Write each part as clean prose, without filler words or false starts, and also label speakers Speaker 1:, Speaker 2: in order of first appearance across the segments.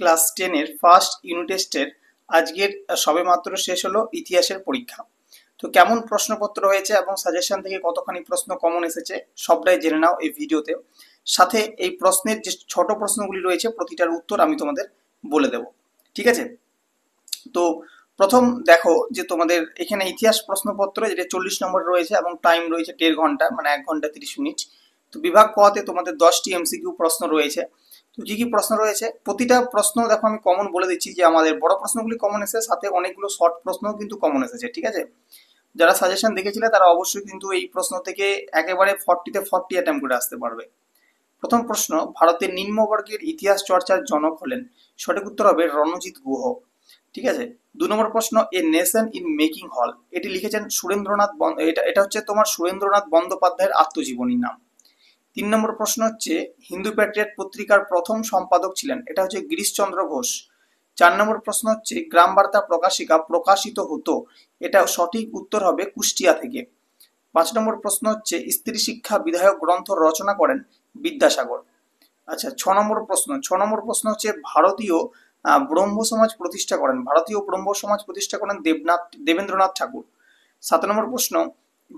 Speaker 1: Class 10 এর first unit টেস্টের আজকের সবেমাত্র শেষ হলো ইতিহাসের পরীক্ষা। তো কেমন প্রশ্নপত্র হয়েছে এবং সাজেশন থেকে কতখানি প্রশ্ন কমন এসেছে সবটাই জেনে নাও এই ভিডিওতে। সাথে এই প্রশ্নের যে ছোট প্রশ্নগুলি রয়েছে প্রতিটার উত্তর আমি তোমাদের বলে দেব, ঠিক আছে? তো প্রথম দেখো যে তোমাদের এখানে ইতিহাস প্রশ্নপত্র যেটা 40 নম্বর রয়েছে এবং টাইম রয়েছে 1.5 ঘন্টা, মানে 1 ঘন্টা 30 মিনিট। তো বিভাগ কতে তোমাদের 10টি এমসিকিউ প্রশ্ন রয়েছে। তো কি কি প্রশ্ন রয়েছে, প্রতিটা প্রশ্ন দেখো আমি কমন বলে দিচ্ছি যে আমাদের বড় প্রশ্নগুলি কমন এসেছে, সাথে অনেকগুলো শর্ট প্রশ্নও কিন্তু কমন এসেছে, ঠিক আছে? যারা সাজেশন দেখেছিলে তারা অবশ্যই কিন্তু এই প্রশ্ন থেকে একেবারে 40 তে 40 অ্যাটেম্প করে আসতে পারবে। প্রথম প্রশ্ন, ভারতের নিম্নবর্গের ইতিহাস চর্চার জনক হলেন? সঠিক উত্তর হবে রণজিৎ গুহ, ঠিক আছে। 2 নম্বর প্রশ্ন, এ নেশন ইন মেকিং হল, এটি লিখেছেন সুরেন্দ্রনাথ এটা হচ্ছে তোমার সুরেন্দ্রনাথ বন্দ্যোপাধ্যায়ের আত্মজীবনীর নাম। 3 নম্বর প্রশ্ন হচ্ছে হিন্দু প্যাট্রিয়ট পত্রিকার প্রথম সম্পাদক ছিলেন, এটা হচ্ছে গিরিশচন্দ্র ঘোষ। 4 নম্বর প্রশ্ন হচ্ছে গ্রাম বার্তা প্রকাশিকা প্রকাশিত হতো, এটা সঠিক উত্তর হবে কুষ্টিয়া থেকে। 5 নম্বর প্রশ্ন হচ্ছে স্ত্রী শিক্ষা বিধায়ক গ্রন্থ রচনা করেন বিদ্যাসাগর। আচ্ছা, 6 নম্বর প্রশ্ন হচ্ছে ভারতীয় ব্রহ্ম সমাজ প্রতিষ্ঠা করেন, দেবেন্দ্রনাথ ঠাকুর। 7 নম্বর প্রশ্ন,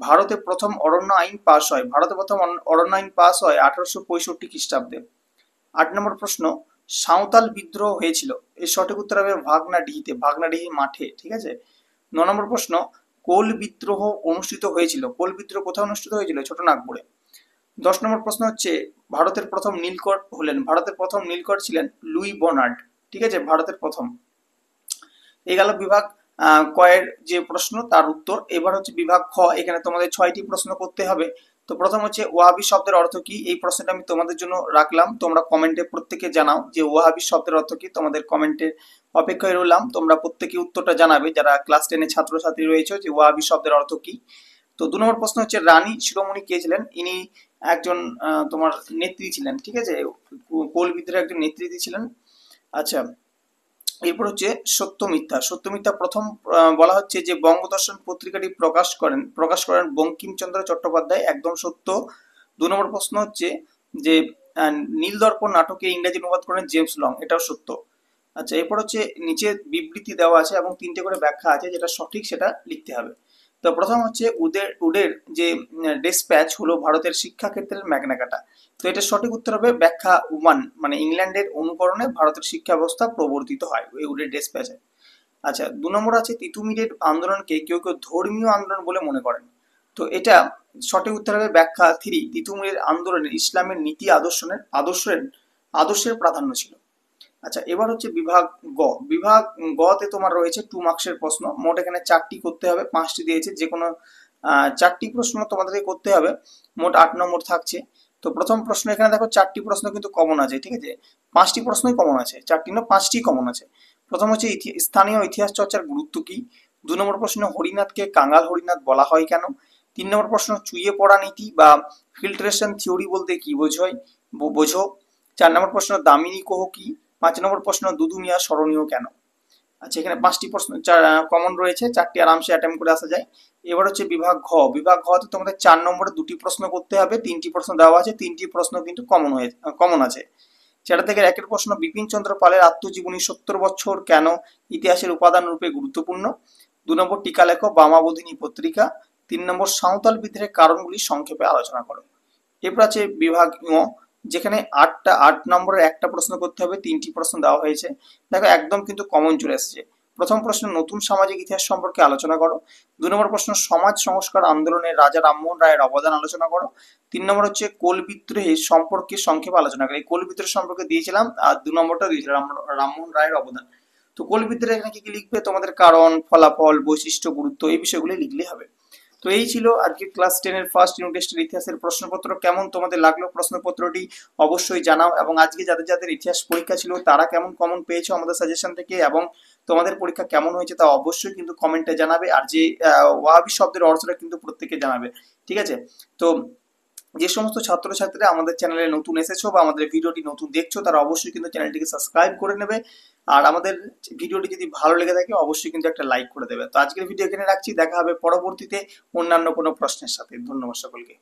Speaker 1: ভারতে প্রথম অরণ্য আইন পাস হয়, 1865 খ্রিস্টাব্দে। 8 নম্বর প্রশ্ন, সাঁওতাল বিদ্রোহ হয়েছিল, এর সঠিক উত্তর হবে ভাগনাডিহি মাঠে, ঠিক আছে। 9 নম্বর প্রশ্ন, কোল বিদ্রোহ কোথায় অনুষ্ঠিত হয়েছিল? ছোটনাগপুরে। 10 নম্বর প্রশ্ন হচ্ছে ভারতের প্রথম নীলকর ছিলেন লুই বনার্ড, ঠিক আছে, ভারতের প্রথম। এই গেল বিভাগ কয়ের যে প্রশ্ন তার উত্তর। এবার হচ্ছে বিভাগ খ, এখানে তোমাদের 6টি প্রশ্ন করতে হবে। তো প্রথম হচ্ছে ওয়াহাবি শব্দের অর্থ কি, এই প্রশ্নটা আমি তোমাদের জন্য রাখলাম, তোমরা কমেন্টে প্রত্যেকে জানাও যে ওয়াহাবি শব্দের অর্থ কি। তোমাদের কমেন্টের অপেক্ষায় রইলাম, তোমরা প্রত্যেকে উত্তরটা জানাবে যারা ক্লাস 10 এর ছাত্রছাত্রী রয়েছে যে ওয়াহাবি শব্দের অর্থ কি। তো 2 নম্বর প্রশ্ন হচ্ছে রানী শিরোমণি কে ছিলেন? ইনি একজন তোমার নেত্রী ছিলেন, ঠিক আছে, কোল বিদ্রোহের একজন নেতৃত্ব ছিলেন। আচ্ছা, এরপর হচ্ছে সত্য মিথ্যা প্রথম বলা হচ্ছে যে বঙ্গদর্শন পত্রিকাটি প্রকাশ করেন বঙ্কিমচন্দ্র চট্টোপাধ্যায়, একদম সত্য। 2 নম্বর প্রশ্ন হচ্ছে যে নীলদর্পণ নাটকে ইংরেজি অনুবাদ করেন জেমস লং, এটাও সত্য। আচ্ছা, এরপর হচ্ছে নিচে বিবৃতি দেওয়া আছে এবং 3টে করে ব্যাখ্যা আছে, যেটা সঠিক সেটা লিখতে হবে। তো প্রথম হচ্ছে উডের যে ডেসপ্যাচ হলো ভারতের শিক্ষাক্ষেত্রের ম্যাগনা কার্টা। তো এটা সঠিক উত্তর হবে ব্যাখ্যা 1, মানে ইংল্যান্ডের অনুকরণে ভারতের শিক্ষা ব্যবস্থা প্রবর্তিত হয় ওই উডের ডেসপ্যাচে। আচ্ছা, 2 নম্বর আছে তিতুমিরের আন্দোলনকে কেউ কেউ ধর্মীয় আন্দোলন বলে মনে করেন। তো এটা সঠিক উত্তর হবে ব্যাখ্যা 3, তিতুমিরের আন্দোলনে ইসলামের নীতি আদর্শের প্রাধান্য ছিল। আচ্ছা, এবার হচ্ছে বিভাগ গতে তোমার রয়েছে 2 মার্কসের প্রশ্ন। মোট এখানে 4টি করতে হবে, 5টি দিয়েছে, যে কোনো 4টি প্রশ্ন তোমাদেরকে করতে হবে, মোট 8 নম্বর থাকছে। তো প্রথম প্রশ্ন এখানে দেখো 4টি প্রশ্ন কিন্তু কমন আছে, ঠিক আছে, 5টি প্রশ্নই কমন আছে, 4টি না 5টি কমন আছে। প্রথম হচ্ছে স্থানীয় ইতিহাস চর্চার গুরুত্ব কি। 2 নম্বর প্রশ্ন হরিনাথকে কাঙ্গাল হরিনাথ বলা হয় কেন। 3 নম্বর প্রশ্ন চুইয়ে পড়া নীতি বা ফিল্ট্রেশন থিওরি বলতে কি বোঝো। 4 নম্বর প্রশ্ন দামিনী কোহ কি। 5 নম্বর প্রশ্ন দুদু মিয়া স্মরণীয় কেন। আচ্ছা, এখানে 5টি প্রশ্ন কমন রয়েছে, 4টি আরামসে অ্যাটেম্প করে আসা যায়। এবার হচ্ছে বিভাগ ঘতে তোমাদের 4 নম্বরে 2টি প্রশ্ন করতে হবে, 3টি প্রশ্ন দেওয়া আছে, 3টি প্রশ্ন কিন্তু কমন আছে। সেটা থেকে একের প্রশ্ন বিপিন চন্দ্র পালের আত্মজীবনী 70 বছর কেন ইতিহাসের উপাদান রূপে গুরুত্বপূর্ণ। 2 নম্বর টিকা লেখো বামাবোধিনী পত্রিকা। 3 নম্বর সাঁওতাল বিদ্রোহের কারণগুলি সংক্ষেপে আলোচনা করো। এরপর আছে বিভাগ যেখানে 8 নম্বরের একটা প্রশ্ন করতে হবে, 3টি প্রশ্ন দেওয়া হয়েছে। দেখো একদম কিন্তু কমন চলে এসেছে। প্রথম প্রশ্ন নতুন সামাজিক ইতিহাস সম্পর্কে আলোচনা করো। 2 নম্বর প্রশ্ন সমাজ সংস্কার আন্দোলনে রাজা রামমোহন রায়ের অবদান আলোচনা করো। 3 নম্বর হচ্ছে কোল বিদ্রোহের সম্পর্কে সংক্ষেপে আলোচনা করো। এই কোল বিদ্রোহ সম্পর্কে দিয়েছিলাম, আর 2 নম্বরটা দিয়েছিলাম রামমোহন রায়ের অবদান। তো কোল বিদ্রোহে এখানে কি কি লিখবে, তোমাদের কারণ, ফলাফল, বৈশিষ্ট্য, গুরুত্ব, এই বিষয়গুলি লিখলে হবে। তো এই ছিল আজকে ক্লাস 10 এর ফার্স্ট ইউনিট টেস্টের ইতিহাসের প্রশ্নপত্র। কেমন তোমাদের লাগলো প্রশ্নপত্রটি অবশ্যই জানাও, এবং আজকে যাদের যাদের ইতিহাস পরীক্ষা ছিল তারা কেমন কমন পেয়েছো আমাদের সাজেশন থেকে, এবং তোমাদের পরীক্ষা কেমন হয়েছে তা অবশ্যই কিন্তু কমেন্টে জানাবে। আর যে ওয়াহাবি শব্দের অর্থটা কিন্তু প্রত্যেকে জানাবে, ঠিক আছে। তো যে সমস্ত ছাত্রছাত্রীরা আমাদের চ্যানেলে নতুন এসেছো বা আমাদের ভিডিওটি নতুন দেখছো তারা অবশ্যই কিন্তু চ্যানেলটিকে সাবস্ক্রাইব করে নেবে, আর আমাদের ভিডিওটি যদি ভালো লেগে থাকে অবশ্যই কিন্তু একটা লাইক করে দেবে। তো আজকের ভিডিও এখানে রাখছি, দেখা হবে পরবর্তীতে অন্যান্য কোনো প্রশ্নের সাথে। ধন্যবাদ সকলকে।